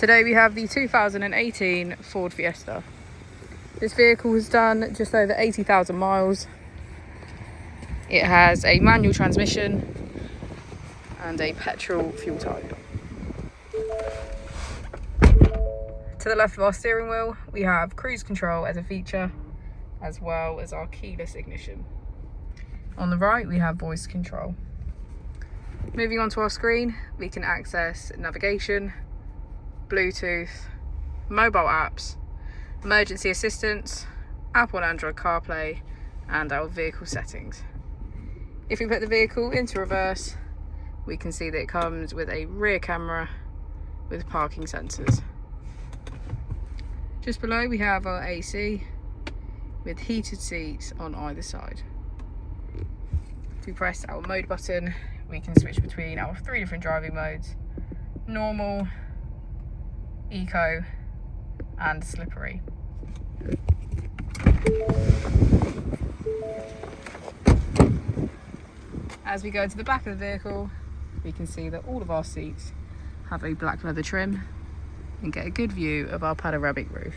Today we have the 2018 Ford Fiesta. This vehicle has done just over 80,000 miles. It has a manual transmission and a petrol fuel type. To the left of our steering wheel, we have cruise control as a feature, as well as our keyless ignition. On the right, we have voice control. Moving on to our screen, we can access navigation, Bluetooth, mobile apps, emergency assistance, Apple and Android CarPlay, and our vehicle settings. If we put the vehicle into reverse, we can see that it comes with a rear camera with parking sensors. Just below we have our AC with heated seats on either side. If we press our mode button, we can switch between our 3 different driving modes: normal, eco, and slippery. As we go to the back of the vehicle, we can see that all of our seats have a black leather trim and get a good view of our panoramic roof.